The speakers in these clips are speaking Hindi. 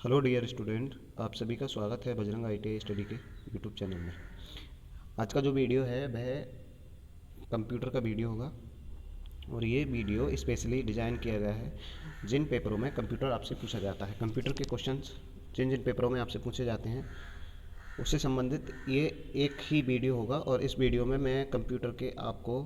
हेलो डियर स्टूडेंट, आप सभी का स्वागत है बजरंग ITI स्टडी के यूट्यूब चैनल में। आज का जो वीडियो है वह कंप्यूटर का वीडियो होगा और ये वीडियो स्पेशली डिज़ाइन किया गया है जिन पेपरों में कंप्यूटर आपसे पूछा जाता है। कंप्यूटर के क्वेश्चंस जिन जिन पेपरों में आपसे पूछे जाते हैं उससे संबंधित ये एक ही वीडियो होगा और इस वीडियो में मैं कंप्यूटर के आपको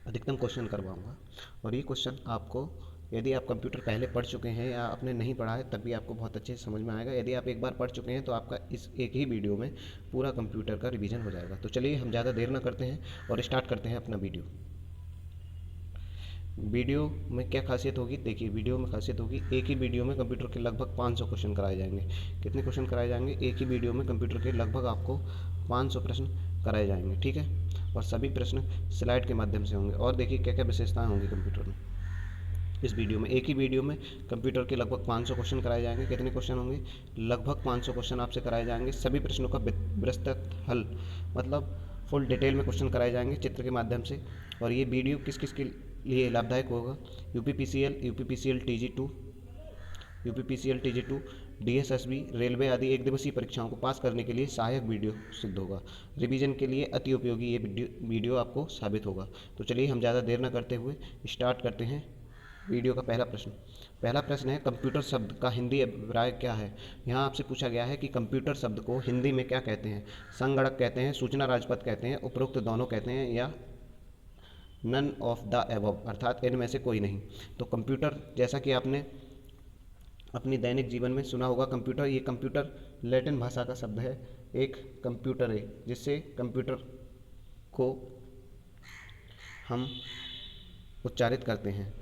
अधिकतम क्वेश्चन करवाऊंगा। और ये क्वेश्चन आपको, यदि आप कंप्यूटर पहले पढ़ चुके हैं या आपने नहीं पढ़ा है तब भी आपको बहुत अच्छे से समझ में आएगा। यदि आप एक बार पढ़ चुके हैं तो आपका इस एक ही वीडियो में पूरा कंप्यूटर का रिवीजन हो जाएगा। तो चलिए हम ज़्यादा देर ना करते हैं और स्टार्ट करते हैं अपना वीडियो। वीडियो में क्या खासियत होगी, देखिए वीडियो में खासियत होगी, एक ही वीडियो में कंप्यूटर के लगभग 500 क्वेश्चन कराए जाएंगे। कितने क्वेश्चन कराए जाएंगे? एक ही वीडियो में कंप्यूटर के लगभग आपको 500 प्रश्न कराए जाएंगे, ठीक है। और सभी प्रश्न स्लाइड के माध्यम से होंगे। और देखिए क्या क्या विशेषताएं होंगी कंप्यूटर में। इस वीडियो में, एक ही वीडियो में कंप्यूटर के लगभग 500 क्वेश्चन कराए जाएंगे। कितने क्वेश्चन होंगे? लगभग 500 क्वेश्चन आपसे कराए जाएंगे। सभी प्रश्नों का विस्तृत हल, मतलब फुल डिटेल में क्वेश्चन कराए जाएंगे चित्र के माध्यम से। और ये वीडियो किस किस के लिए लाभदायक होगा? UPPCL, UPPCL TG2, UPPCL TG2, DSSB, railway आदि एक दिवसीय परीक्षाओं को पास करने के लिए सहायक वीडियो सिद्ध होगा। रिवीजन के लिए अति उपयोगी ये वीडियो आपको साबित होगा। तो चलिए हम ज़्यादा देर न करते हुए स्टार्ट करते हैं वीडियो का पहला प्रश्न। पहला प्रश्न है, कंप्यूटर शब्द का हिंदी अभिप्राय क्या है? यहाँ आपसे पूछा गया है कि कंप्यूटर शब्द को हिंदी में क्या कहते हैं। संगणक कहते हैं, सूचना राजपथ कहते हैं, उपरोक्त दोनों कहते हैं, या नन ऑफ द एबव, अर्थात इनमें से कोई नहीं। तो कंप्यूटर, जैसा कि आपने अपनी दैनिक जीवन में सुना होगा, कंप्यूटर, ये कंप्यूटर लैटिन भाषा का शब्द है। एक कंप्यूटर है जिससे कंप्यूटर को हम उच्चारित करते हैं।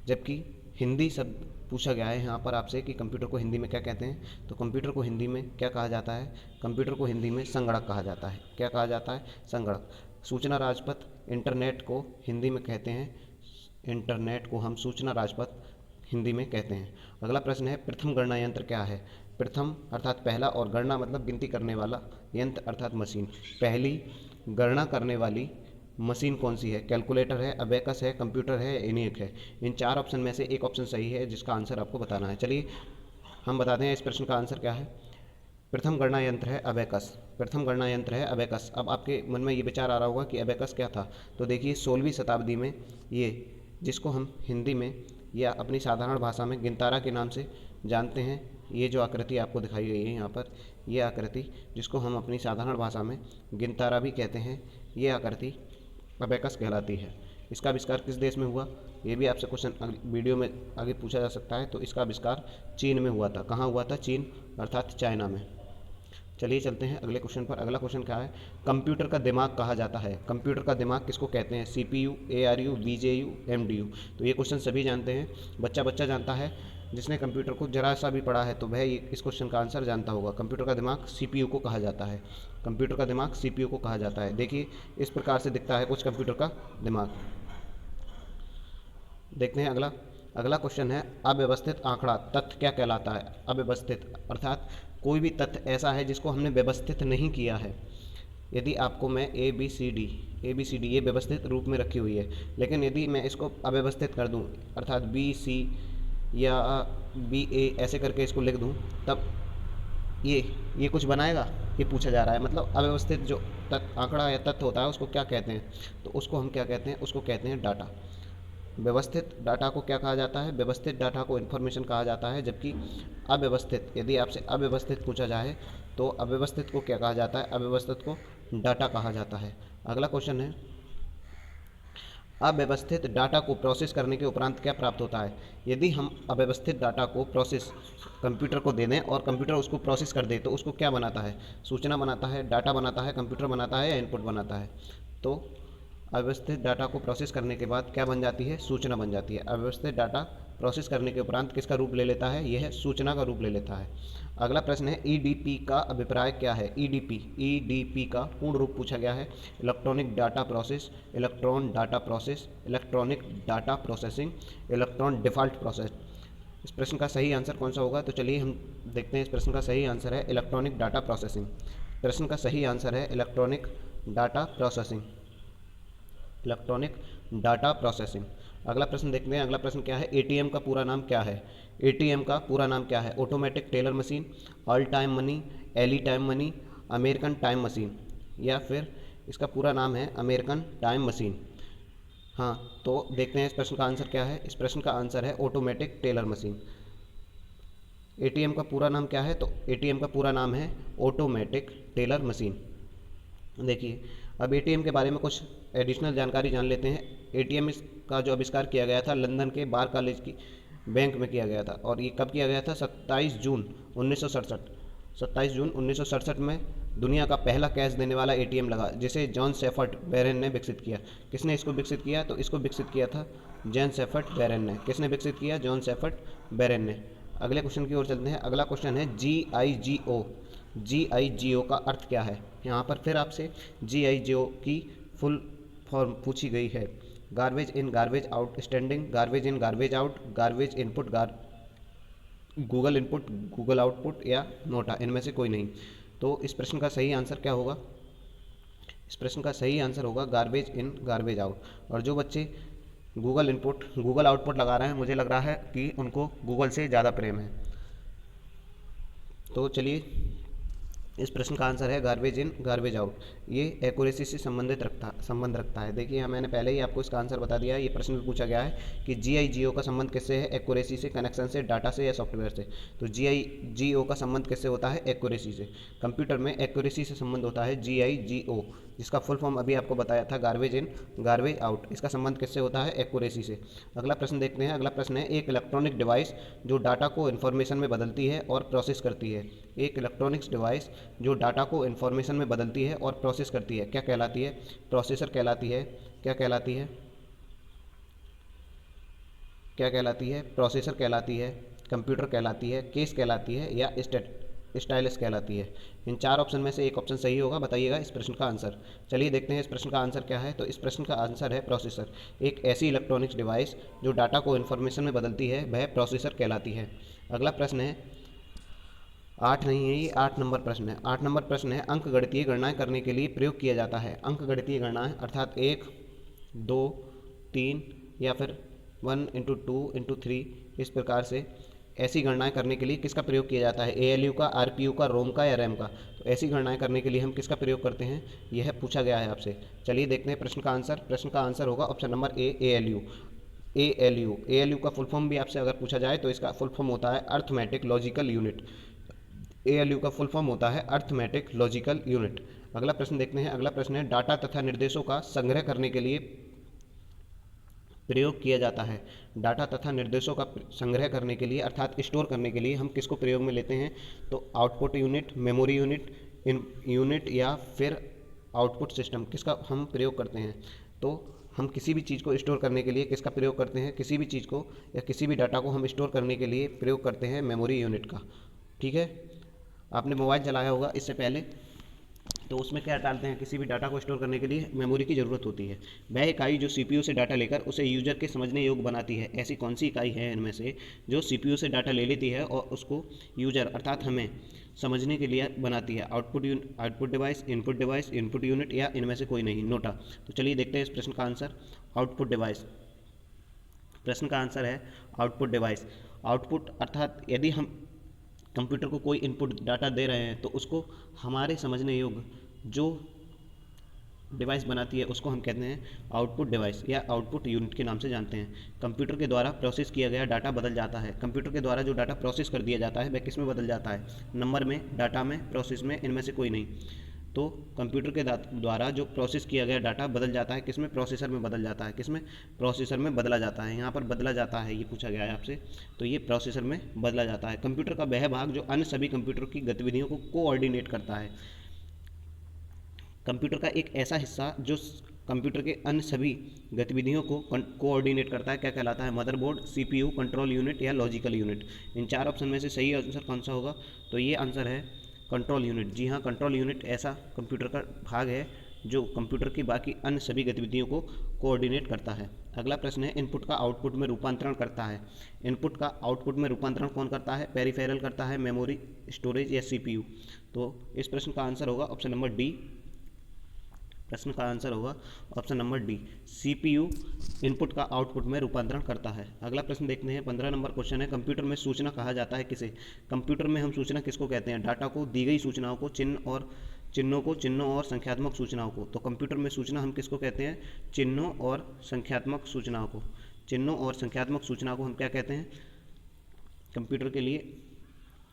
जबकि हिंदी शब्द पूछा गया है यहाँ पर आपसे कि कंप्यूटर को हिंदी में क्या कहते हैं। तो कंप्यूटर को हिंदी में क्या कहा जाता है? कंप्यूटर को हिंदी में संगणक कहा जाता है। क्या कहा जाता है? संगणक। सूचना राजपथ, इंटरनेट को हिंदी में कहते हैं, इंटरनेट को हम सूचना राजपथ हिंदी में कहते हैं। अगला प्रश्न है, प्रथम गणना यंत्र क्या है? प्रथम अर्थात पहला, और गणना मतलब गिनती करने वाला, यंत्र अर्थात मशीन। पहली गणना करने वाली मशीन कौन सी है? कैलकुलेटर है, अबेकस है, कंप्यूटर है, ENIAC है। इन चार ऑप्शन में से एक ऑप्शन सही है जिसका आंसर आपको बताना है। चलिए हम बताते हैं इस प्रश्न का आंसर क्या है। प्रथम गणना यंत्र है अबेकस। प्रथम गणना यंत्र है अबेकस। अब आपके मन में ये विचार आ रहा होगा कि अबेकस क्या था। तो देखिए 16वीं शताब्दी में ये, जिसको हम हिंदी में या अपनी साधारण भाषा में गिनतारा के नाम से जानते हैं, ये जो आकृति आपको दिखाई गई है यहाँ पर, ये आकृति जिसको हम अपनी साधारण भाषा में गिनतारा भी कहते हैं, ये आकृति अबेकस कहलाती है। इसका आविष्कार किस देश में हुआ? ये भी आपसे क्वेश्चन वीडियो में आगे पूछा जा सकता है। तो इसका आविष्कार चीन में हुआ था। कहाँ हुआ था? चीन अर्थात चाइना में। चलिए चलते हैं अगले क्वेश्चन पर। अगला क्वेश्चन क्या है? कंप्यूटर का दिमाग कहा जाता है। कंप्यूटर का दिमाग किसको कहते हैं? CPU, ARU, VJU, MDU। तो ये क्वेश्चन सभी जानते हैं, बच्चा बच्चा जानता है। जिसने कंप्यूटर को जरा सा भी पढ़ा है तो वह इस क्वेश्चन का आंसर जानता होगा। कंप्यूटर का दिमाग CPU को कहा जाता है। कंप्यूटर का दिमाग CPU को कहा जाता है। देखिए इस प्रकार से दिखता है कुछ कंप्यूटर का दिमाग। देखते हैं अगला। अगला क्वेश्चन है, अव्यवस्थित आंकड़ा तथ्य क्या कहलाता है? अव्यवस्थित अर्थात कोई भी तथ्य ऐसा है जिसको हमने व्यवस्थित नहीं किया है। यदि आपको मैं ABCD ये व्यवस्थित रूप में रखी हुई है, लेकिन यदि मैं इसको अव्यवस्थित कर दूं, अर्थात BC या BA ऐसे करके इसको लिख दूं, तब ये कुछ बनाएगा? ये पूछा जा रहा है। मतलब अव्यवस्थित जो आंकड़ा या तथ्य होता है उसको क्या कहते हैं? तो उसको हम क्या कहते हैं? उसको कहते हैं डाटा। व्यवस्थित डाटा को क्या कहा जाता है? व्यवस्थित डाटा को इन्फॉर्मेशन कहा जाता है। जबकि अव्यवस्थित, यदि आपसे अव्यवस्थित पूछा जाए तो अव्यवस्थित को क्या कहा जाता है? अव्यवस्थित को डाटा कहा जाता है। अगला क्वेश्चन है, अव्यवस्थित डाटा को प्रोसेस करने के उपरांत क्या प्राप्त होता है? यदि हम अव्यवस्थित डाटा को प्रोसेस कंप्यूटर को दे दें और कंप्यूटर उसको प्रोसेस कर दे तो उसको क्या बनाता है? सूचना बनाता है, डाटा बनाता है, कंप्यूटर बनाता है या इनपुट बनाता है? तो अव्यवस्थित डाटा को प्रोसेस करने के बाद क्या बन जाती है? सूचना बन जाती है। अव्यवस्थित डाटा प्रोसेस करने के उपरांत किसका रूप ले लेता है? यह सूचना का रूप ले लेता है। अगला प्रश्न है, EDP का अभिप्राय क्या है? EDP का पूर्ण रूप पूछा गया है। Electronic data process, electron data process, electronic data processing, electron default process. इस प्रश्न का सही आंसर कौन सा होगा? तो चलिए हम देखते हैं। इस प्रश्न का सही आंसर है इलेक्ट्रॉनिक डाटा प्रोसेसिंग। प्रश्न का सही आंसर है electronic data processing, electronic data processing. अगला प्रश्न देखते हैं। अगला प्रश्न क्या है, एटीएम का पूरा नाम क्या है? एटीएम का पूरा नाम क्या है? Automatic teller machine, all time money, any time money, American time machine, या फिर इसका पूरा नाम है अमेरिकन टाइम मशीन। हाँ, तो देखते हैं इस प्रश्न का आंसर क्या है। इस प्रश्न का आंसर है ऑटोमेटिक टेलर मशीन। एटीएम का पूरा नाम क्या है? तो एटीएम का पूरा नाम है ऑटोमेटिक टेलर मशीन। देखिए, अब एटीएम के बारे में कुछ एडिशनल जानकारी जान लेते हैं। एटीएम का जो आविष्कार किया गया था लंदन के बार कॉलेज की बैंक में किया गया था, और ये कब किया गया था? 27 जून 1967। 27 जून 1967 में दुनिया का पहला कैश देने वाला एटीएम लगा, जिसे जॉन सेफर्ट बैरन ने विकसित किया। किसने इसको विकसित किया? तो इसको विकसित किया था जॉन सेफर्ट बैरन ने। किसने विकसित किया? जॉन सेफर्ट बैरन ने। अगले क्वेश्चन की ओर चलते हैं। अगला क्वेश्चन है GIGO। GIGO का अर्थ क्या है? यहाँ पर फिर आपसे GIGO की फुल फॉर्म पूछी गई है। Garbage in garbage out standing, garbage in garbage out, garbage input, Google input Google output, या नोटा, इनमें से कोई नहीं। तो इस प्रश्न का सही आंसर क्या होगा? इस प्रश्न का सही आंसर होगा गार्बेज इन गार्बेज आउट। और जो बच्चे गूगल इनपुट गूगल आउटपुट लगा रहे हैं, मुझे लग रहा है कि उनको गूगल से ज़्यादा प्रेम है। तो चलिए, इस प्रश्न का आंसर है गार्बेज इन गार्बेज आउट। ये एक्यूरेसी से संबंध रखता है। देखिए, मैंने पहले ही आपको इसका आंसर बता दिया है। ये प्रश्न भी पूछा गया है कि GIGO का संबंध किससे है? एक्यूरेसी से, कनेक्शन से, डाटा से, या सॉफ्टवेयर से। तो GIGO का संबंध किससे होता है? एक्यूरेसी से। कंप्यूटर में एक्यूरेसी से संबंध होता है GIGO, जिसका फुल फॉर्म अभी आपको बताया था गार्बेज इन गार्बेज आउट। इसका संबंध किससे होता है? एक्यूरेसी से। अगला प्रश्न देखते हैं। अगला प्रश्न है, एक इलेक्ट्रॉनिक डिवाइस जो डाटा को इन्फॉर्मेशन में बदलती है और प्रोसेस करती है। एक इलेक्ट्रॉनिक्स डिवाइस जो डाटा को इन्फॉर्मेशन में बदलती है और प्रोसेस करती है, क्या कहलाती है? प्रोसेसर कहलाती है। क्या कहलाती है? क्या कहलाती है? प्रोसेसर कहलाती है, कंप्यूटर कहलाती है, केस कहलाती है, या स्टाइलस कहलाती है। इन चार ऑप्शन में से एक ऑप्शन सही होगा, बताइएगा इस प्रश्न का आंसर। चलिए देखते हैं इस प्रश्न का आंसर क्या है। तो इस प्रश्न का आंसर है प्रोसेसर। एक ऐसी इलेक्ट्रॉनिक्स डिवाइस जो डाटा को इन्फॉर्मेशन में बदलती है, वह प्रोसेसर कहलाती है। अगला प्रश्न है, 8 नहीं है ये, 8 नंबर प्रश्न है। 8 नंबर प्रश्न है, अंक गणितीय गणनाएं करने के लिए प्रयोग किया जाता है। अंक गणितीय गणनाएं अर्थात 1, 2, 3, या फिर 1 × 2 × 3, इस प्रकार से ऐसी गणनाएं करने के लिए किसका प्रयोग किया जाता है? ALU का, RPU का, रोम का, या रैम का? तो ऐसी गणनाएं करने के लिए हम किसका प्रयोग करते हैं, यह पूछा गया है आपसे। चलिए देखते हैं प्रश्न का आंसर। प्रश्न का आंसर होगा option number A, ALU। ALU का फुल फॉर्म भी आपसे अगर पूछा जाए तो इसका फुल फॉर्म होता है अर्थमेटिक लॉजिकल यूनिट। ALU का फुल फॉर्म होता है अर्थमेटिक लॉजिकल यूनिट। अगला प्रश्न देखते हैं। अगला प्रश्न है, डाटा तथा निर्देशों का संग्रह करने के लिए प्रयोग किया जाता है। डाटा तथा निर्देशों का संग्रह करने के लिए अर्थात स्टोर करने के लिए हम किसको प्रयोग में लेते हैं? तो output unit, memory unit, in unit, या फिर आउटपुट सिस्टम, किसका हम प्रयोग करते हैं? तो हम किसी भी चीज़ को स्टोर करने के लिए किसका प्रयोग करते हैं? किसी भी चीज़ को या किसी भी डाटा को हम स्टोर करने के लिए प्रयोग करते हैं मेमोरी यूनिट का। ठीक है, आपने मोबाइल चलाया होगा इससे पहले, तो उसमें क्या डालते हैं? किसी भी डाटा को स्टोर करने के लिए मेमोरी की ज़रूरत होती है। वह इकाई जो CPU से डाटा लेकर उसे यूजर के समझने योग्य बनाती है। ऐसी कौन सी इकाई है इनमें से जो CPU से डाटा ले लेती है और उसको यूजर अर्थात हमें समझने के लिए बनाती है? आउटपुट डिवाइस, इनपुट यूनिट, या इनमें से कोई नहीं, नोटा। तो चलिए देखते हैं इस प्रश्न का आंसर। Output device. प्रश्न का आंसर है आउटपुट डिवाइस। आउटपुट अर्थात यदि हम कंप्यूटर को कोई इनपुट डाटा दे रहे हैं तो उसको हमारे समझने योग्य जो डिवाइस बनाती है उसको हम कहते हैं आउटपुट डिवाइस या आउटपुट यूनिट के नाम से जानते हैं। कंप्यूटर के द्वारा प्रोसेस किया गया डाटा बदल जाता है। कंप्यूटर के द्वारा जो डाटा प्रोसेस कर दिया जाता है वह किस में बदल जाता है? नंबर में, डाटा में, प्रोसेस में, इनमें से कोई नहीं। तो कंप्यूटर के द्वारा जो प्रोसेस किया गया डाटा बदल जाता है किस में? प्रोसेसर में बदल जाता है। किस में? प्रोसेसर में बदला जाता है। यहाँ पर बदला जाता है ये पूछा गया है आपसे, तो ये प्रोसेसर में बदला जाता है। कंप्यूटर का वह भाग जो अन्य सभी कंप्यूटर की गतिविधियों को कोऑर्डिनेट करता है। कंप्यूटर का एक ऐसा हिस्सा जो कंप्यूटर के अन्य सभी गतिविधियों को कोऑर्डिनेट करता है, क्या कहलाता है? मदरबोर्ड, CPU, कंट्रोल यूनिट, या लॉजिकल यूनिट। इन चार ऑप्शन में से सही आंसर कौन सा होगा? तो ये आंसर है कंट्रोल यूनिट। जी हाँ, कंट्रोल यूनिट ऐसा कंप्यूटर का भाग है जो कंप्यूटर की बाकी अन्य सभी गतिविधियों को कोऑर्डिनेट करता है। अगला प्रश्न है, इनपुट का आउटपुट में रूपांतरण करता है। इनपुट का आउटपुट में रूपांतरण कौन करता है? पेरिफेरल करता है, मेमोरी, स्टोरेज, या CPU। तो इस प्रश्न का आंसर होगा ऑप्शन नंबर D, प्रश्न का आंसर होगा option number D, CPU input का आउटपुट में रूपांतरण करता है। अगला प्रश्न देखते हैं, 15 नंबर क्वेश्चन है, कंप्यूटर में सूचना कहा जाता है किसे? कंप्यूटर में हम सूचना किसको कहते हैं? डाटा को, दी गई सूचनाओं को, चिन्हों और संख्यात्मक सूचनाओं को। तो कंप्यूटर में सूचना हम किसको कहते हैं? चिन्हों और संख्यात्मक सूचनाओं को। चिन्हों और संख्यात्मक सूचना को हम क्या कहते हैं? कंप्यूटर के लिए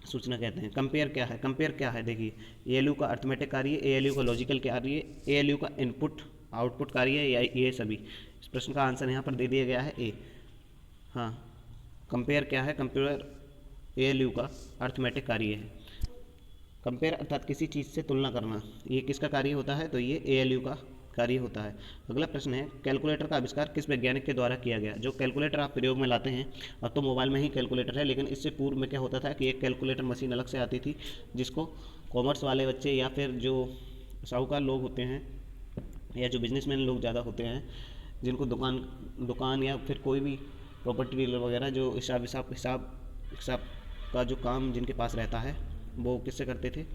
सूचना कहते हैं। कंपेयर क्या है? कंपेयर क्या है? देखिए, ALU का अर्थमेटिक कार्य, ALU का लॉजिकल कार्य, ALU का इनपुट आउटपुट कार्य, या ये सभी। इस प्रश्न का आंसर यहाँ पर दे दिया गया है ए। हाँ, कंपेयर क्या है? कंपेयर ALU का अर्थमेटिक कार्य है। कंपेयर अर्थात किसी चीज़ से तुलना करना, ये किसका कार्य होता है? तो ये ALU का कार्य होता है। अगला प्रश्न है, कैलकुलेटर का आविष्कार किस वैज्ञानिक के द्वारा किया गया? जो कैलकुलेटर आप प्रयोग में लाते हैं, अब तो मोबाइल में ही कैलकुलेटर है, लेकिन इससे पूर्व में क्या होता था कि एक कैलकुलेटर मशीन अलग से आती थी, जिसको कॉमर्स वाले बच्चे या फिर जो साहूकार लोग होते हैं या जो बिजनेसमैन लोग ज़्यादा होते हैं, जिनको दुकान या फिर कोई भी प्रॉपर्टी डीलर वगैरह, जो हिसाब का जो काम जिनके पास रहता है, वो किससे करते थे?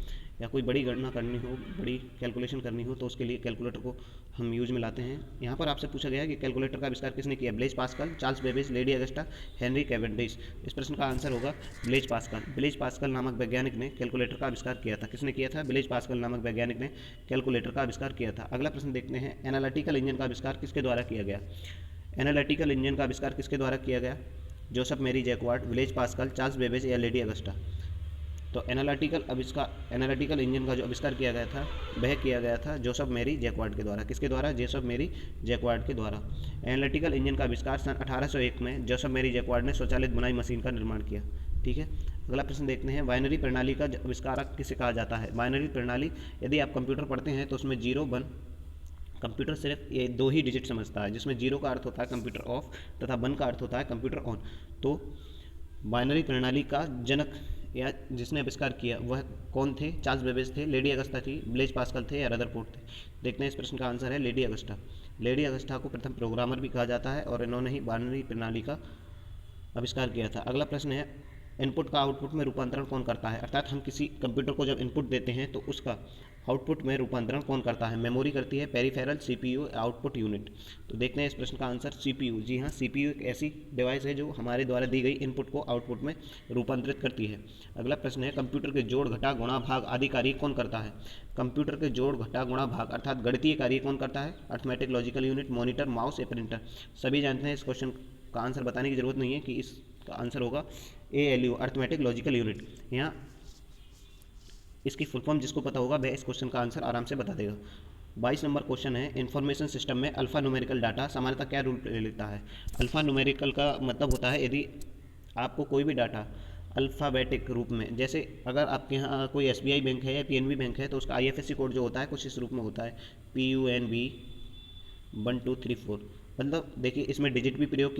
या कोई बड़ी गणना करनी हो, बड़ी कैलकुलेशन करनी हो, तो उसके लिए कैलकुलेटर को हम यूज में लाते हैं। यहाँ पर आपसे पूछा गया है कि कैलकुलेटर का आविष्कार किसने किया? Blaise Pascal, Charles Babbage, lady Agusta, Henry Cavendish. इस प्रश्न का आंसर होगा ब्लेज पास्कल। ब्लेज पास्कल नामक वैज्ञानिक ने कैलकुलेटर का आविष्कार किया था। किसने किया था? ब्लेज पास्कल नामक वैज्ञानिक ने कैलकुलेटर का आविष्कार किया था। अगला प्रश्न देखते हैं, एनालिटिकल इंजन का आविष्कार किसके द्वारा किया गया? एनालिटिकल इंजन का आविष्कार किसके द्वारा किया गया? जोसेफ मेरी jacquard, Blaise Pascal, Charles Babbage या लेडी अगस्टा। तो एनालिटिकल इंजन का जो आविष्कार किया गया था, वह किया गया था जोसेफ मेरी जैकवार्ड के द्वारा। किसके द्वारा? जोसेफ मेरी जैकवार्ड के द्वारा। एनालिटिकल इंजन का आविष्कार सन 1801 में जोसेफ मेरी जैकवार्ड ने स्वचालित बुनाई मशीन का निर्माण किया। ठीक है, अगला प्रश्न देखते हैं, बाइनरी प्रणाली का आविष्कारक किसे कहा जाता है? बाइनरी प्रणाली, यदि आप कंप्यूटर पढ़ते हैं तो उसमें 0 1, कंप्यूटर सिर्फ ये 2 ही डिजिट समझता है, जिसमें 0 का अर्थ होता है कंप्यूटर ऑफ तथा 1 का अर्थ होता है कंप्यूटर ऑन। तो बाइनरी प्रणाली का जनक या जिसने आविष्कार किया वह कौन थे? चार्ल्स बेबेज थे, लेडी अगस्टा थी, ब्लेज पास्कल थे या रदरफोर्ड थे? देखते हैं, इस प्रश्न का आंसर है लेडी अगस्टा। लेडी अगस्टा को प्रथम प्रोग्रामर भी कहा जाता है और इन्होंने ही बाइनरी प्रणाली का आविष्कार किया था। अगला प्रश्न है, इनपुट का आउटपुट में रूपांतरण कौन करता है? अर्थात हम किसी कंप्यूटर को जब इनपुट देते हैं तो उसका आउटपुट में रूपांतरण कौन करता है? मेमोरी करती है, पेरिफेरल, CPU, आउटपुट यूनिट। तो देखते हैं इस प्रश्न का आंसर CPU। जी हाँ, CPU एक ऐसी डिवाइस है जो हमारे द्वारा दी गई इनपुट को आउटपुट में रूपांतरित करती है। अगला प्रश्न है, कंप्यूटर के जोड़, घटा, गुणा, भाग आदि कार्य कौन करता है? कंप्यूटर के जोड़, घटा, गुणा, भाग अर्थात गणितीय कार्य कौन करता है? Arithmetic logical unit, monitor, mouse या प्रिंटर। सभी जानते हैं, इस क्वेश्चन का आंसर बताने की जरूरत नहीं है कि इसका आंसर होगा ALU, अर्थमेटिक लॉजिकल यूनिट। यहाँ इसकी फुल फॉर्म जिसको पता होगा वह इस क्वेश्चन का आंसर आराम से बता देगा। 22 नंबर क्वेश्चन है, इंफॉर्मेशन सिस्टम में अल्फा न्यूमेरिकल डाटा सामान्यतः क्या रूप ले लेता है? अल्फा न्यूमेरिकल का मतलब होता है यदि आपको कोई भी डाटा अल्फ़ाबेटिक रूप में, जैसे अगर आपके यहाँ कोई SBI बैंक है या PNB बैंक है तो उसका IFSC कोड जो होता है कुछ इस रूप में होता है, PUNB 1 2 3 4। मतलब देखिए, इसमें डिजिट भी प्रयोग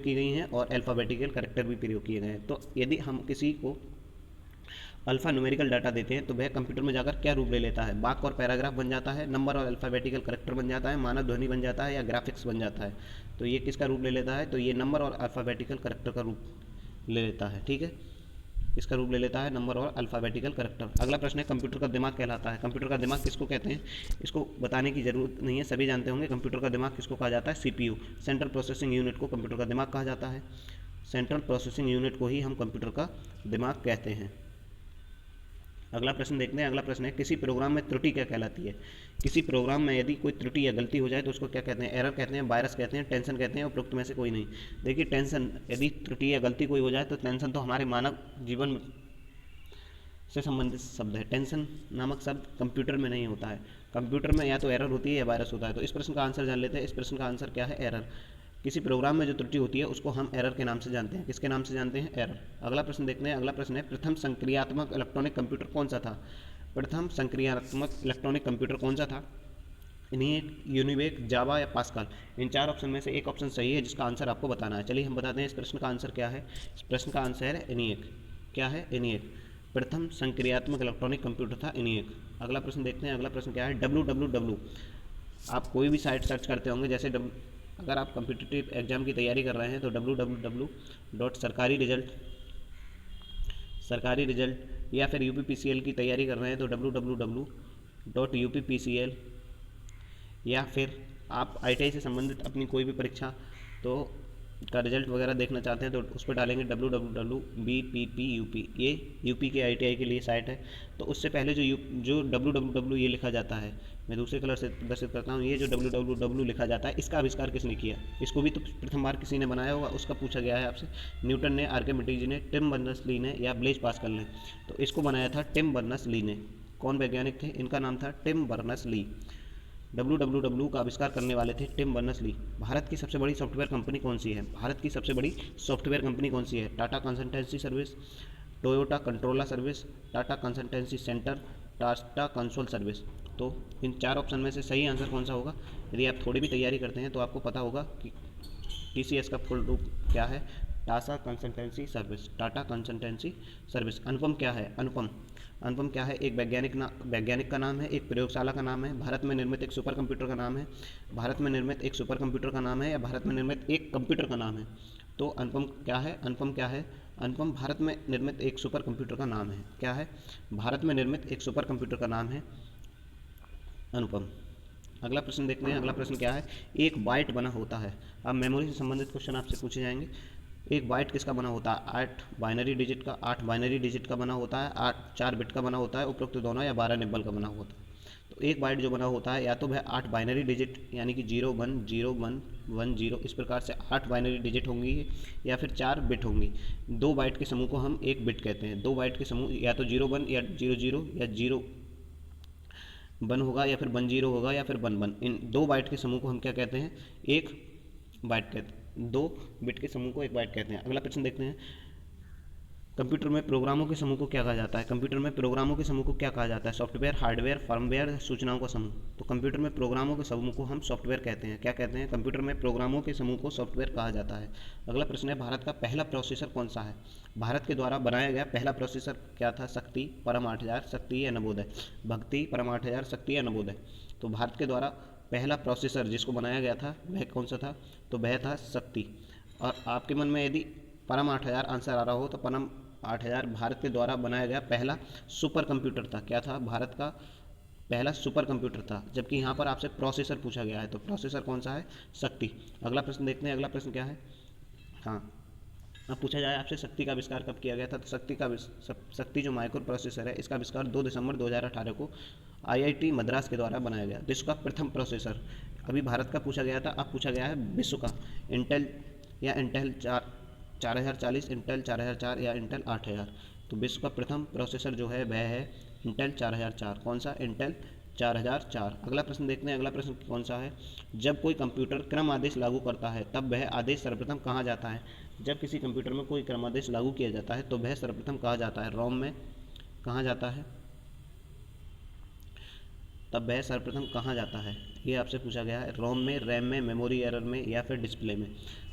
की गई हैं और अल्फ़ाबेटिकल कैरेक्टर भी प्रयोग किए गए हैं। तो यदि हम किसी को अल्फ़ा न्यूमेरिकल डाटा देते हैं तो वह कंप्यूटर में जाकर क्या रूप ले लेता है? वाक्य और पैराग्राफ बन जाता है, नंबर और अल्फ़ाबेटिकल कैरेक्टर बन जाता है, मानव ध्वनि बन जाता है या ग्राफिक्स बन जाता है। तो ये किसका रूप ले लेता है? तो ये नंबर और अल्फ़ाबेटिकल कैरेक्टर का रूप ले लेता है। ठीक है, इसका रूप ले लेता है नंबर और अल्फ़ाबेटिकल कैरेक्टर। अगला प्रश्न है, कंप्यूटर का दिमाग कहलाता है। कंप्यूटर का दिमाग किसको कहते हैं? इसको बताने की जरूरत नहीं है, सभी जानते होंगे। कंप्यूटर का दिमाग किसको कहा जाता है? CPU, सेंट्रल प्रोसेसिंग यूनिट को कंप्यूटर का दिमाग कहा जाता है। सेंट्रल प्रोसेसिंग यूनिट को ही हम कंप्यूटर का दिमाग कहते हैं। अगला प्रश्न देखते हैं। अगला प्रश्न है, किसी प्रोग्राम में त्रुटि क्या कहलाती है? किसी प्रोग्राम में यदि कोई त्रुटि या गलती हो जाए तो उसको क्या कहते हैं? एरर कहते हैं, वायरस कहते हैं, टेंशन कहते हैं, उपरोक्त में से कोई नहीं। देखिए, टेंशन, यदि त्रुटि या गलती कोई हो जाए तो टेंशन तो हमारे मानव जीवन से संबंधित शब्द है। टेंशन नामक शब्द कंप्यूटर में नहीं होता है। कंप्यूटर में या तो एरर होती है या वायरस होता है। तो इस प्रश्न का आंसर जान लेते हैं। इस प्रश्न का आंसर क्या है? एरर। किसी प्रोग्राम में जो त्रुटि होती है उसको हम एरर के नाम से जानते हैं। किसके नाम से जानते हैं? एरर। अगला प्रश्न देखते हैं। अगला प्रश्न है, प्रथम संक्रियात्मक इलेक्ट्रॉनिक कंप्यूटर कौन सा था? प्रथम संक्रियात्मक इलेक्ट्रॉनिक कंप्यूटर कौन सा था? इन्हीं यूनिवेक, जावा या पास्कल। इन 4 ऑप्शन में से एक ऑप्शन सही है जिसका आंसर आपको बताना है। चलिए हम बताते हैं इस प्रश्न का आंसर क्या है। इस प्रश्न का आंसर है ENIAC। क्या है? ENIAC। प्रथम संक्रियात्मक इलेक्ट्रॉनिक कंप्यूटर था ENIAC। अगला प्रश्न देखते हैं। अगला प्रश्न क्या है? www। आप कोई भी साइट सर्च करते होंगे, जैसे अगर आप कॉम्पिटिटिव एग्जाम की तैयारी कर रहे हैं तो www. सरकारी रिजल्ट या फिर UPPCL की तैयारी कर रहे हैं तो www.uppcl या फिर आप ITI से संबंधित अपनी कोई भी परीक्षा तो का रिजल्ट वगैरह देखना चाहते हैं तो उस पर डालेंगे www.bppup, ये यूपी के ITI के लिए साइट है। तो उससे पहले जो www ये लिखा जाता है, मैं दूसरे कलर से प्रदर्शित करता हूँ, ये जो www लिखा जाता है इसका आविष्कार किसने किया, इसको भी तो प्रथम बार किसी ने बनाया होगा, उसका पूछा गया है आपसे। न्यूटन ने, आर्किमिडीज ने, टिम बर्नर्स ली ने या ब्लेज पास्कल ने। तो इसको बनाया था टिम बर्नर्स ली ने। कौन वैज्ञानिक थे, इनका नाम था टिम बर्नर्स ली। www का आविष्कार करने वाले थे टिम बर्नर्स ली। भारत की सबसे बड़ी सॉफ्टवेयर कंपनी कौन सी है, भारत की सबसे बड़ी सॉफ्टवेयर कंपनी कौन सी है? Tata consultancy service, Toyota Corolla service, Tata consultancy centre, Tata console service. तो इन 4 ऑप्शन में से सही आंसर कौन सा होगा? यदि आप थोड़ी भी तैयारी करते हैं तो आपको पता होगा कि TCS का फुल रूप क्या है, Tata consultancy service, Tata consultancy service. Anupam क्या है? अनुपम क्या है? एक वैज्ञानिक का नाम है, एक प्रयोगशाला का नाम है, भारत में निर्मित एक सुपर कंप्यूटर का नाम है, भारत में निर्मित एक सुपर कंप्यूटर का नाम है, या भारत में निर्मित एक कंप्यूटर का नाम है। तो अनुपम क्या है? अनुपम क्या है? अनुपम भारत में निर्मित एक सुपर कंप्यूटर का नाम है। क्या है? भारत में निर्मित एक सुपर कंप्यूटर का नाम है अनुपम। अगला प्रश्न देखते हैं। अगला प्रश्न क्या है? एक बाइट बना होता है। अब मेमोरी से संबंधित क्वेश्चन आपसे पूछे जाएंगे। एक बाइट किसका बना होता है? 8 बाइनरी डिजिट का, 8 बाइनरी डिजिट का बना होता है, 4 बिट का बना होता है, उपरोक्त दोनों, या 12 निब्बल का बना होता है। तो एक बाइट जो बना होता है या तो वह 8 बाइनरी डिजिट यानी कि 0 1 0 1 1 0 इस प्रकार से 8 बाइनरी डिजिट होंगी, या फिर 4 बिट होंगी। 2 बाइट के समूह को हम एक बिट कहते हैं। 2 बाइट के समूह या तो 0 1 या 0 0 या 0 1 होगा, या फिर 1 0 होगा, या फिर 1 1। इन 2 बाइट के समूह को हम क्या कहते हैं? एक बाइट कहते हैं। 2 बिट के समूह को एक बाइट कहते हैं। अगला प्रश्न देखते हैं। कंप्यूटर में प्रोग्रामों के समूह को क्या कहा जाता है? कंप्यूटर में प्रोग्रामों के समूह को क्या कहा जाता है? सॉफ्टवेयर, हार्डवेयर, फर्मवेयर, सूचनाओं का समूह। तो कंप्यूटर में प्रोग्रामों के समूह को हम सॉफ्टवेयर कहते हैं। क्या कहते हैं? कंप्यूटर में प्रोग्रामों के समूह को सॉफ्टवेयर कहा जाता है। अगला प्रश्न है, भारत का पहला प्रोसेसर कौन सा है? भारत के द्वारा बनाया गया पहला प्रोसेसर क्या था? शक्ति, परम 8000, शक्ति या नवोदय? भक्ति, परम 8000, शक्ति या नवोदय? तो भारत के द्वारा पहला प्रोसेसर जिसको बनाया गया था वह कौन सा था? तो वह था शक्ति। और आपके मन में यदि परम 8000 आंसर आ रहा हो तो परम 8000 भारत के द्वारा बनाया गया पहला सुपर कंप्यूटर था। क्या था? भारत का पहला सुपर कंप्यूटर था। जबकि यहाँ पर आपसे प्रोसेसर पूछा गया है, तो प्रोसेसर कौन सा है? शक्ति। अगला प्रश्न देखते हैं। अगला प्रश्न क्या है? हाँ, अब पूछा जाए आपसे शक्ति का आविष्कार कब किया गया था? तो शक्ति जो माइक्रो प्रोसेसर है इसका आविष्कार 2 दिसंबर 2018 को IIT मद्रास के द्वारा बनाया गया। विश्व का प्रथम प्रोसेसर, अभी भारत का पूछा गया था, अब पूछा गया है विश्व का। इंटेल या इंटेल 4040, इंटेल 4004 या इंटेल 8000। तो विश्व का प्रथम प्रोसेसर जो है वह है इंटेल 4004। कौन सा? इंटेल 4004। अगला प्रश्न देखते हैं। अगला प्रश्न कौन सा है? जब कोई कंप्यूटर क्रम आदेश लागू करता है तब वह आदेश सर्वप्रथम कहाँ जाता है? जब किसी कंप्यूटर में कोई क्रम आदेश लागू किया जाता है तो वह सर्वप्रथम कहाँ जाता है? रोम में कहाँ जाता है? तब वह सर्वप्रथम कहाँ जाता है? ये आपसे पूछा गया है। रोम में, रैम में, मेमोरी एरर में, या फिर डिस्प्ले में?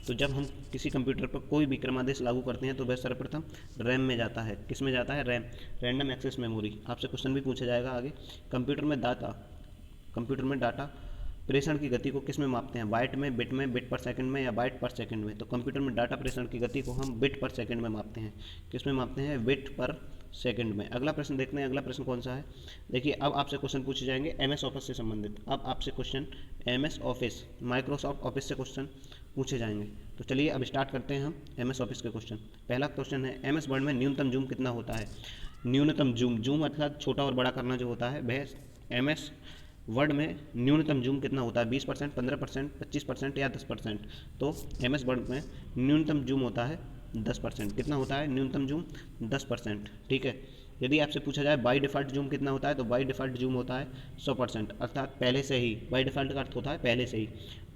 तो जब हम किसी कंप्यूटर पर कोई भी क्रमादेश लागू करते हैं तो वह सर्वप्रथम रैम में जाता है। किस में जाता है? RAM, random access memory. आपसे क्वेश्चन भी पूछा जाएगा आगे। कंप्यूटर में डाटा प्रेषण की गति को किस में मापते हैं? बाइट में, बिट पर सेकंड में, या बाइट पर सेकंड में? तो कंप्यूटर में डाटा प्रेषण की गति को हम बिट पर सेकंड में मापते हैं। किस में मापते हैं? बिट पर सेकंड में। अगला प्रश्न देखते हैं। अगला प्रश्न कौन सा है? देखिए, अब आपसे क्वेश्चन पूछे जाएंगे MS ऑफिस से संबंधित। अब आपसे question MS office, Microsoft office से क्वेश्चन पूछे जाएंगे। तो चलिए अब स्टार्ट करते हैं हम MS ऑफिस के क्वेश्चन। पहला क्वेश्चन है, MS वर्ड में न्यूनतम जूम कितना होता है? न्यूनतम जूम अर्थात छोटा और बड़ा करना जो होता है वह MS वर्ड में न्यूनतम जूम कितना होता है? 20%, 15%, 25% या 10%? तो MS वर्ड में न्यूनतम जूम होता है 10%। कितना होता है न्यूनतम जूम? 10%। ठीक है। यदि आपसे पूछा जाए बाई डिफ़ॉल्ट जूम कितना होता है, तो बाई डिफ़ॉल्ट जूम होता है 100%, अर्थात पहले से ही। बाई डिफ़ॉल्ट का अर्थ होता है पहले से ही।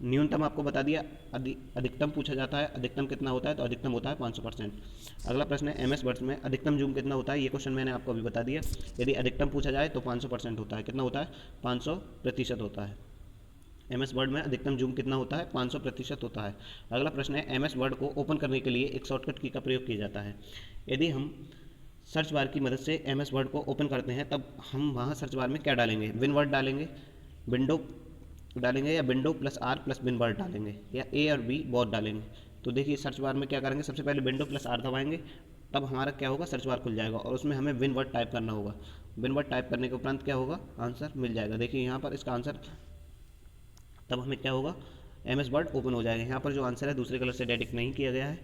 न्यूनतम आपको बता दिया। अधिकतम पूछा जाता है, अधिकतम कितना होता है, तो अधिकतम होता है 500%। अगला प्रश्न है, MS वर्ड में अधिकतम जूम कितना होता है? ये क्वेश्चन मैंने आपको अभी बता दिया। यदि अधिकतम पूछा जाए तो 500% होता है। कितना होता है? 500% होता है। MS वर्ड में अधिकतम जूम कितना होता है? 500% होता है। अगला प्रश्न है, MS वर्ड को ओपन करने के लिए एक शॉर्टकट की का प्रयोग किया जाता है। यदि हम सर्च बार की मदद से MS वर्ड को ओपन करते हैं तब हम वहाँ सर्च बार में क्या डालेंगे? विन वर्ड डालेंगे, विंडो डालेंगे, या विंडो +R + विन वर्ड डालेंगे, या A और B बहुत डालेंगे। तो देखिए सर्च बार में क्या करेंगे, सबसे पहले विंडो +R दबाएंगे, तब हमारा क्या होगा? सर्च बार खुल जाएगा और उसमें हमें विन वर्ड टाइप करना होगा। विन वर्ड टाइप करने के उपरांत क्या होगा? आंसर मिल जाएगा। देखिए यहाँ पर इसका आंसर तब हमें क्या होगा, MS वर्ड ओपन हो जाएगा। यहाँ पर जो आंसर है दूसरे कलर से डेडिक्ट नहीं किया गया है,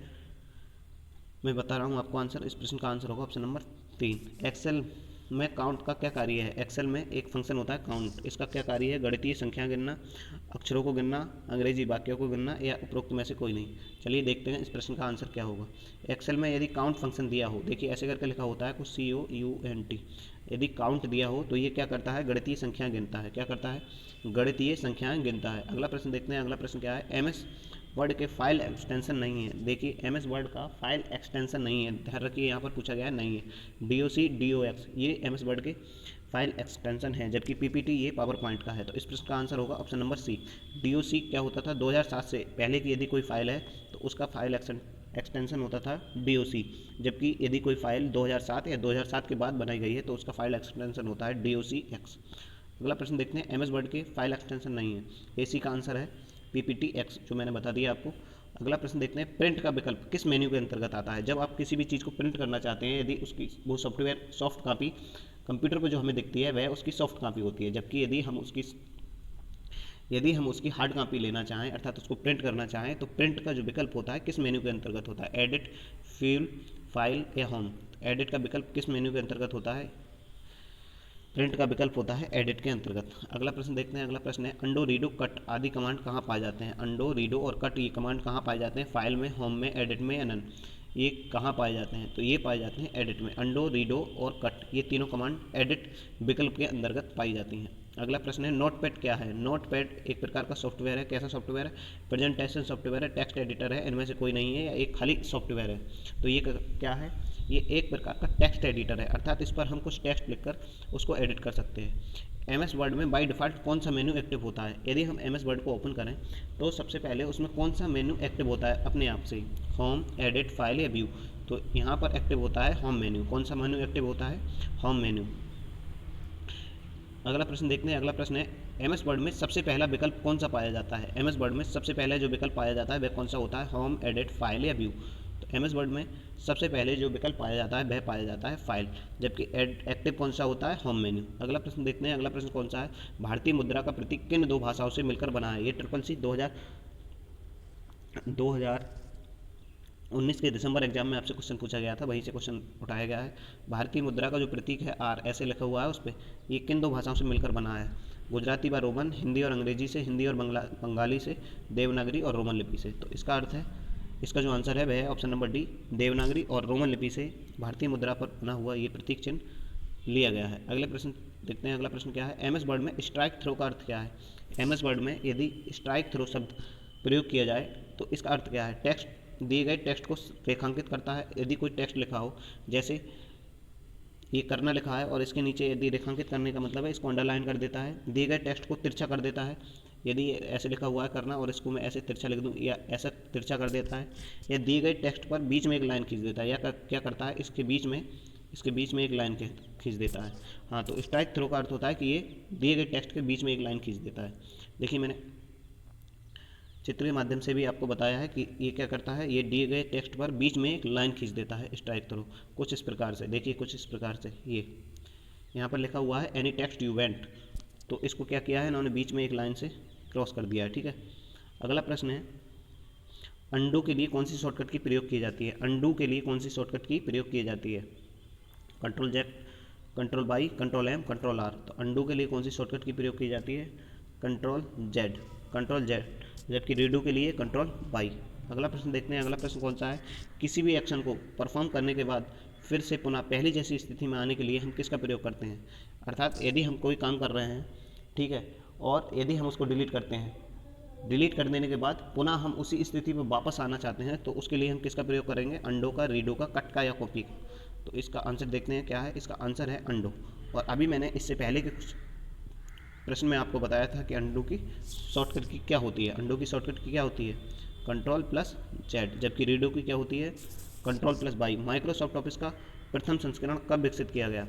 मैं बता रहा हूँ आपको आंसर। इस प्रश्न का आंसर होगा ऑप्शन नंबर 3। एक्सेल में काउंट का क्या कार्य है? एक्सेल में एक फंक्शन होता है काउंट, इसका क्या कार्य है? गणितीय संख्या गिनना, अक्षरों को गिनना, अंग्रेजी वाक्यों को गिनना, या उपरोक्त में से कोई नहीं। चलिए देखते हैं इस प्रश्न का आंसर क्या होगा। एक्सेल में यदि काउंट फंक्शन दिया हो, देखिए ऐसे करके लिखा होता है कुछ COUNT, यदि काउंट दिया हो तो ये क्या करता है? गणितीय संख्याएं गिनता है। क्या करता है? गणितीय संख्याएं गिनता है। अगला प्रश्न देखते हैं। अगला प्रश्न क्या है? MS वर्ड के फाइल एक्सटेंशन नहीं है। देखिए MS वर्ड का फाइल एक्सटेंशन नहीं है, ध्यान रखिए यहाँ पर पूछा गया है नहीं है। DOC DOX ये MS वर्ड के फाइल एक्सटेंशन है, जबकि PPT ये पावर पॉइंट का है। तो इस प्रश्न का आंसर होगा ऑप्शन नंबर C। DOC क्या होता था? 2007 से पहले की यदि कोई फाइल है तो उसका फाइल एक्सटेंशन होता था DOC, जबकि यदि कोई फाइल 2007 या 2007 के बाद बनाई गई है तो उसका फाइल एक्सटेंशन होता है DOCX। अगला प्रश्न देखते हैं। MS वर्ड के फाइल एक्सटेंशन नहीं है, AC का आंसर है PPTX, जो मैंने बता दिया आपको। अगला प्रश्न देखते हैं। प्रिंट का विकल्प किस मेन्यू के अंतर्गत आता है? जब आप किसी भी चीज़ को प्रिंट करना चाहते हैं, यदि उसकी वो सॉफ्टवेयर सॉफ्ट कॉपी कंप्यूटर पर जो हमें दिखती है वह उसकी सॉफ्ट कॉपी होती है, जबकि यदि हम उसकी हार्ड कॉपी लेना चाहें अर्थात उसको प्रिंट करना चाहें तो प्रिंट का जो विकल्प होता है किस मेन्यू के अंतर्गत होता है? एडिट, फिल, फाइल या होम। एडिट का विकल्प किस मेन्यू के अंतर्गत होता है? प्रिंट का विकल्प होता है एडिट के अंतर्गत। अगला प्रश्न देखते हैं। अगला प्रश्न है अंडो, रीडो, कट आदि कमांड कहाँ पाए जाते हैं? अंडो, रीडो और कट ये कमांड कहाँ पाए जाते हैं? फाइल में, होम में, एडिट में या नन। ये कहाँ पाए जाते हैं? तो ये पाए जाते हैं एडिट में। अंडो, रीडो और कट ये तीनों कमांड एडिट विकल्प के अंतर्गत पाई जाती हैं। अगला प्रश्न है नोटपैड क्या है? नोटपैड एक प्रकार का सॉफ्टवेयर है। कैसा सॉफ्टवेयर है? प्रेजेंटेशन सॉफ्टवेयर है, टेक्स्ट एडिटर है, इनमें से कोई नहीं है या एक खाली सॉफ्टवेयर है। तो ये क्या है? ये एक प्रकार का टेक्स्ट एडिटर है, अर्थात इस पर हम कुछ टेक्स्ट लिखकर उसको एडिट कर सकते हैं। MS वर्ड में बाय डिफ़ॉल्ट कौन सा मेन्यू एक्टिव होता है? यदि हम MS वर्ड को ओपन करें तो सबसे पहले उसमें कौन सा मेन्यू एक्टिव होता है अपने आप से ही? होम, एडिट, फाइल या व्यू। तो यहाँ पर एक्टिव होता है होम मेन्यू। कौन सा मेन्यू एक्टिव होता है? Home menu. अगला प्रश्न देखते हैं। अगला प्रश्न है MS वर्ड में सबसे पहला विकल्प कौन सा पाया जाता है? MS वर्ड में सबसे पहले जो विकल्प पाया जाता है वह कौन सा होता है? होम, एडिट, फाइल या व्यू। तो MS वर्ड में सबसे पहले जो विकल्प पाया जाता है वह पाया जाता है फाइल, जबकि एक्टिव कौन सा होता है? Home menu. अगला प्रश्न देखते हैं। अगला प्रश्न कौन सा है? भारतीय मुद्रा का प्रतीक किन दो भाषाओं से मिलकर बना है? ये CCC 2019 के दिसंबर एग्जाम में आपसे क्वेश्चन पूछा गया था, वहीं से क्वेश्चन उठाया गया है। भारतीय मुद्रा का जो प्रतीक है R ऐसे लिखा हुआ है उस पर, ये किन दो भाषाओं से मिलकर बना है? गुजराती व रोमन, हिंदी और अंग्रेजी से, हिंदी और बंगाली से, देवनागरी और रोमन लिपि से। तो इसका अर्थ है, इसका जो आंसर है वह है ऑप्शन नंबर D, देवनागरी और रोमन लिपि से भारतीय मुद्रा पर बना हुआ ये प्रतीक चिन्ह लिया गया है। अगले प्रश्न देखते हैं। अगला प्रश्न क्या है? MS वर्ड में स्ट्राइक थ्रो का अर्थ क्या है? MS वर्ड में यदि स्ट्राइक थ्रो शब्द प्रयोग किया जाए तो इसका अर्थ क्या है? टेक्स्ट, दिए गए टेक्स्ट को रेखांकित करता है। यदि कोई टेक्स्ट लिखा हो, जैसे ये करना लिखा है और इसके नीचे यदि रेखांकित करने का मतलब है इसको अंडरलाइन कर देता है। दिए गए टेक्स्ट को तिरछा कर देता है। यदि ऐसे लिखा हुआ है करना और इसको मैं ऐसे तिरछा लिख दूँ या ऐसा तिरछा कर देता है, या दिए गए टेक्स्ट पर बीच में एक लाइन खींच देता है, या क्या करता है इसके बीच में एक लाइन खींच देता है। हाँ, तो स्ट्राइक थ्रो का अर्थ होता है कि ये दिए गए टेक्स्ट के बीच में एक लाइन खींच देता है। देखिए मैंने चित्र के माध्यम से भी आपको बताया है कि ये क्या करता है, ये दिए गए टेक्स्ट पर बीच में एक लाइन खींच देता है स्ट्राइक थ्रो। कुछ इस प्रकार से देखिए, कुछ इस प्रकार से ये यहाँ पर लिखा हुआ है एनी टेक्स्ट यू वेंट, तो इसको क्या किया है इन्होंने बीच में एक लाइन से क्रॉस कर दिया है। ठीक है। अगला प्रश्न है अंडू के लिए कौन सी शॉर्टकट की प्रयोग की जाती है? अंडू के लिए कौन सी शॉर्टकट की प्रयोग की जाती है? Ctrl+Z, Ctrl+Y, Ctrl+M, Ctrl+R। तो अंडू के लिए कौन सी शॉर्टकट की प्रयोग की जाती है? Ctrl+Z, जबकि रीडू के लिए Ctrl+Y। अगला प्रश्न देखते हैं। अगला प्रश्न कौन सा है? किसी भी एक्शन को परफॉर्म करने के बाद फिर से पुनः पहली जैसी स्थिति में आने के लिए हम किसका प्रयोग करते हैं? अर्थात यदि हम कोई काम कर रहे हैं, ठीक है, और यदि हम उसको डिलीट करते हैं, डिलीट कर देने के बाद पुनः हम उसी स्थिति पर वापस आना चाहते हैं, तो उसके लिए हम किसका प्रयोग करेंगे? अंडो का, रीडो का, कट का या कॉपी का। तो इसका आंसर देखते हैं क्या है। इसका आंसर है अंडो। और अभी मैंने इससे पहले के कुछ प्रश्न में आपको बताया था कि अंडो की शॉर्टकट की क्या होती है। अंडो की शॉर्टकट की क्या होती है? Ctrl+Z, जबकि रीडो की क्या होती है? Ctrl+Y। माइक्रोसॉफ्ट ऑफिस का प्रथम संस्करण कब विकसित किया गया?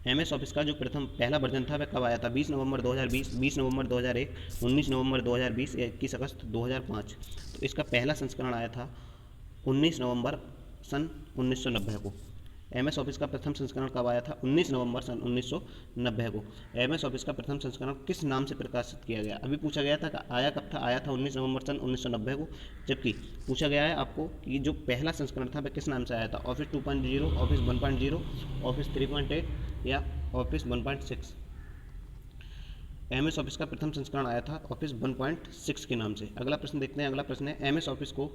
MS ऑफिस का जो पहला वर्जन था वह कब आया था? 20 नवंबर 2020, 20 नवंबर 2001, 19 नवंबर 2020 या 21 अगस्त 2005। तो इसका पहला संस्करण आया था 19 नवंबर सन 1990 को। MS ऑफिस का प्रथम संस्करण कब आया था? 19 नवंबर सन 1990 को। MS ऑफिस का प्रथम संस्करण किस नाम से प्रकाशित किया गया? अभी पूछा गया था कि आया कब था? आया था 19 नवंबर सन 1990 को। जबकि पूछा गया है आपको कि जो पहला संस्करण था वह किस नाम से आया था? ऑफिस 2.0, ऑफिस 1.0, ऑफिस 3.8 या ऑफिस 1.6। MS ऑफिस का प्रथम संस्करण आया था ऑफिस 1.6 के नाम से। अगला प्रश्न देखते हैं। अगला प्रश्न है MS ऑफिस को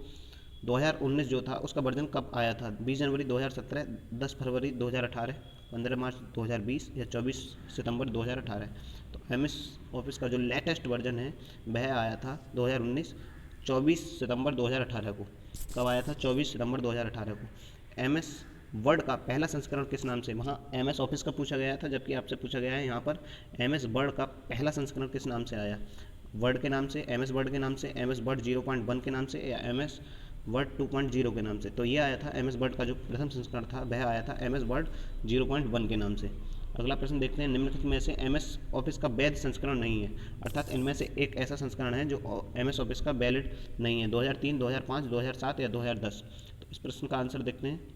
2019 जो था उसका वर्जन कब आया था? 20 जनवरी 2017, 10 फरवरी 2018, 15 मार्च 2020 या 24 सितंबर 2018। तो MS ऑफिस का जो लेटेस्ट वर्जन है वह आया था 2019 24 सितंबर 2018 को। कब आया था? 24 सितंबर 2018 को। MS वर्ड का पहला संस्करण किस नाम से? वहाँ MS ऑफिस का पूछा गया था, जबकि आपसे पूछा गया है यहाँ पर MS वर्ड का पहला संस्करण किस नाम से आया? वर्ड के नाम से, MS वर्ड के नाम से, MS वर्ड 0.1 के नाम से या MS वर्ड 2.0 के नाम से? तो ये आया था MS वर्ड का जो प्रथम संस्करण था वह आया था MS वर्ड 0.1 के नाम से। अगला प्रश्न देखते हैं। निम्नलिखित में से MS ऑफिस का वैध संस्करण नहीं है, अर्थात इनमें से एक ऐसा संस्करण है जो MS ऑफिस का वैलिड नहीं है। 2003, 2005, 2007 या 2010? तो इस प्रश्न का आंसर देखते हैं।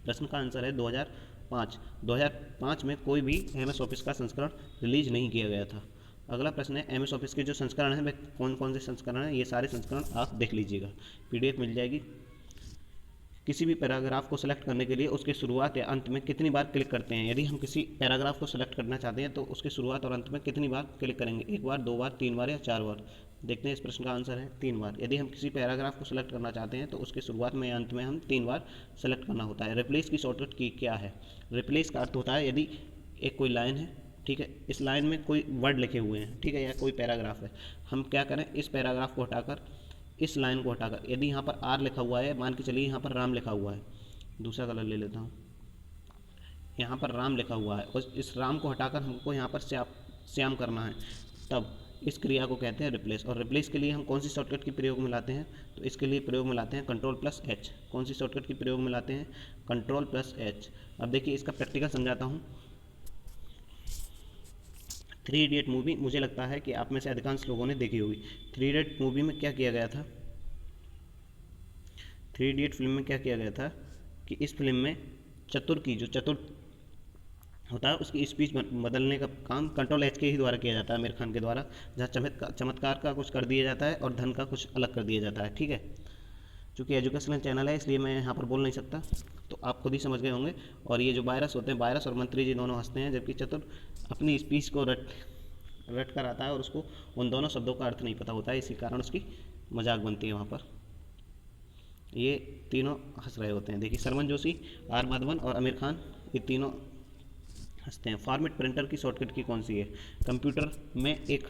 प्रश्न का आंसर है 2005। 2005 में कोई भी MS ऑफिस का संस्करण रिलीज नहीं किया गया था। अगला प्रश्न है MS ऑफिस के जो संस्करण हैं वे कौन कौन से संस्करण हैं? ये सारे संस्करण आप देख लीजिएगा, PDF मिल जाएगी। किसी भी पैराग्राफ को सेलेक्ट करने के लिए उसके शुरुआत या अंत में कितनी बार क्लिक करते हैं? यदि हम किसी पैराग्राफ को सेलेक्ट करना चाहते हैं तो उसकी शुरुआत और अंत में कितनी बार क्लिक करेंगे? 1 बार, 2 बार, 3 बार या 4 बार? देखते हैं। इस प्रश्न का आंसर है 3 बार। यदि हम किसी पैराग्राफ को सेलेक्ट करना चाहते हैं तो उसके शुरुआत में या अंत में हम 3 बार सेलेक्ट करना होता है। रिप्लेस की शॉर्टकट की क्या है? रिप्लेस का अर्थ होता है यदि एक कोई लाइन है, ठीक है, इस लाइन में कोई वर्ड लिखे हुए हैं, ठीक है, या कोई पैराग्राफ है, हम क्या करें, इस पैराग्राफ को हटाकर इस लाइन को हटाकर, यदि यहाँ पर R लिखा हुआ है, मान के चलिए यहाँ पर राम लिखा हुआ है, दूसरा कलर ले लेता हूँ, यहाँ पर राम लिखा हुआ है और इस राम को हटाकर हमको यहाँ पर श्याम करना है, तब इस क्रिया को कहते हैं रिप्लेस। और रिप्लेस के लिए हम कौन सी शॉर्टकट की प्रयोग में लाते हैं? तो इसके लिए प्रयोग में लाते हैं Ctrl+H। कौन सी शॉर्टकट की प्रयोग में लाते हैं? Ctrl+H। अब देखिए इसका प्रैक्टिकल समझाता हूँ। 3 इडियट मूवी मुझे लगता है कि आप में से अधिकांश लोगों ने देखी होगी। 3 इडियट मूवी में क्या किया गया था? 3 इडियट फिल्म में क्या किया गया था कि इस फिल्म में चतुर की जो चतुर होता है उसकी स्पीच बदलने का काम Ctrl+H के ही द्वारा किया जाता है, आमिर खान के द्वारा, जहाँ चमत्कार का कुछ कर दिया जाता है और धन का कुछ अलग कर दिया जाता है, ठीक है। चूँकि एजुकेशनल चैनल है इसलिए मैं यहाँ पर बोल नहीं सकता, तो आप खुद ही समझ गए होंगे। और ये जो वायरस होते हैं, वायरस और मंत्री जी दोनों हंसते हैं, जबकि चतुर अपनी स्पीच को रट कर आता है और उसको उन दोनों शब्दों का अर्थ नहीं पता होता है, इसी कारण उसकी मजाक बनती है वहाँ पर। ये तीनों हंस रहे होते हैं। देखिए सरमन जोशी, R माधवन और आमिर खान, ये तीनों हंसते हैं। फॉर्मेट प्रिंटर की शॉर्टकट की कौन सी है? कंप्यूटर में एक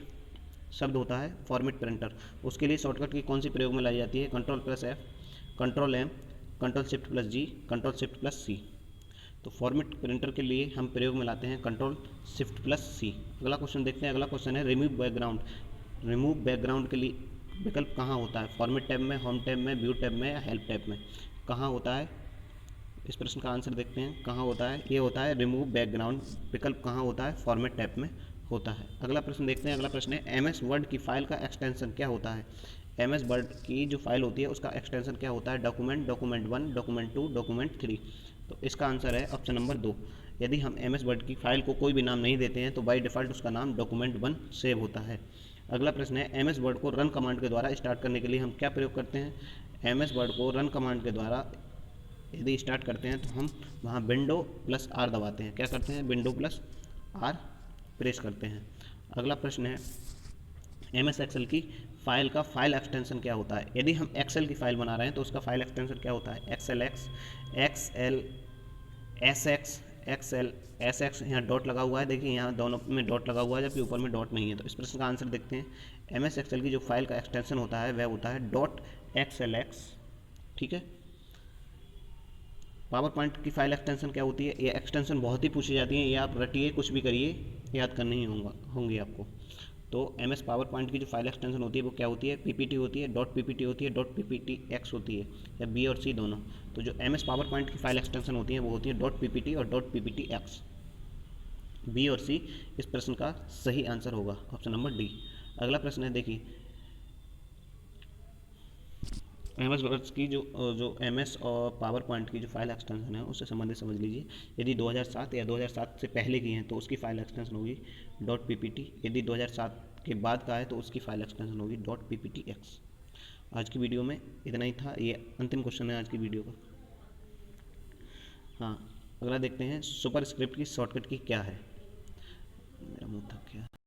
शब्द होता है फॉर्मेट प्रिंटर, उसके लिए शॉर्टकट की कौन सी प्रयोग में लाई जाती है? Ctrl+F, Ctrl+M, Ctrl+Shift+G, Ctrl+Shift+C। तो फॉर्मेट प्रिंटर के लिए हम प्रयोग में लाते हैं Ctrl+Shift+C। अगला क्वेश्चन देखते हैं। अगला क्वेश्चन है रिमूव बैकग्राउंड। रिमूव बैकग्राउंड के लिए विकल्प कहाँ होता है? फॉर्मेट टैब में, होम टैब में, व्यू टैब में या हेल्प टैब में? कहाँ होता है? इस प्रश्न का आंसर देखते हैं। कहाँ होता है? ये होता है रिमूव बैकग्राउंड विकल्प कहाँ होता है? फॉर्मेट टैब में होता है। अगला प्रश्न देखते हैं। अगला प्रश्न है MS वर्ड की फाइल का एक्सटेंशन क्या होता है? MS वर्ड की जो फाइल होती है उसका एक्सटेंशन क्या होता है? डॉक्यूमेंट, डॉक्यूमेंट1, डॉक्यूमेंट2, डॉक्यूमेंट3। तो इसका आंसर है ऑप्शन नंबर 2। यदि हम MS वर्ड की फाइल को कोई भी नाम नहीं देते हैं तो बाई डिफ़ॉल्ट उसका नाम डॉक्यूमेंट1 सेव होता है। अगला प्रश्न है MS वर्ड को रन कमांड के द्वारा स्टार्ट करने के लिए हम क्या प्रयोग करते हैं? MS वर्ड को रन कमांड के द्वारा यदि स्टार्ट करते हैं तो हम वहाँ Window+R दबाते हैं। क्या करते हैं? Window+R प्रेस करते हैं। अगला प्रश्न है MS एक्सेल की फाइल का फाइल एक्सटेंशन क्या होता है? यदि हम एक्सेल की फाइल बना रहे हैं तो उसका फाइल एक्सटेंशन क्या होता है? XLX, XL, SX, XL, SX। यहाँ डॉट लगा हुआ है, देखिए यहाँ दोनों में डॉट लगा हुआ है जबकि ऊपर में डॉट नहीं है। तो इस प्रश्न का आंसर देखते हैं। MS एक्सेल की जो फाइल का एक्सटेंशन होता है वह होता है .XLX, ठीक है। पावर पॉइंट की फाइल एक्सटेंशन क्या होती है? ये एक्सटेंशन बहुत ही पूछी जाती है, ये आप रटिए कुछ भी करिए, याद करनी ही होंगी आपको। तो MS पावर पॉइंट की जो फाइल एक्सटेंशन होती है वो क्या होती है? PPT होती है, .PPT होती है, .PPTX होती है, या B और C दोनों। तो जो MS पावर पॉइंट की फाइल एक्सटेंशन होती है वो होती है .PPT और .PPTX। B और C इस प्रश्न का सही आंसर होगा, ऑप्शन नंबर D। अगला प्रश्न है, देखिए एम एस वर्ड्स की जो एम एस और पावर पॉइंट की जो फाइल एक्सटेंशन है उससे संबंधित समझ लीजिए। यदि 2007 या 2007 से पहले की हैं तो उसकी फाइल एक्सटेंशन होगी .ppt। यदि 2007 के बाद का है तो उसकी फाइल एक्सटेंशन होगी .pptx। आज की वीडियो में इतना ही था, ये अंतिम क्वेश्चन है आज की वीडियो का। हाँ, अगला देखते हैं, सुपर स्क्रिप्ट की शॉर्टकट की क्या है। मेरा मुंह थक गया।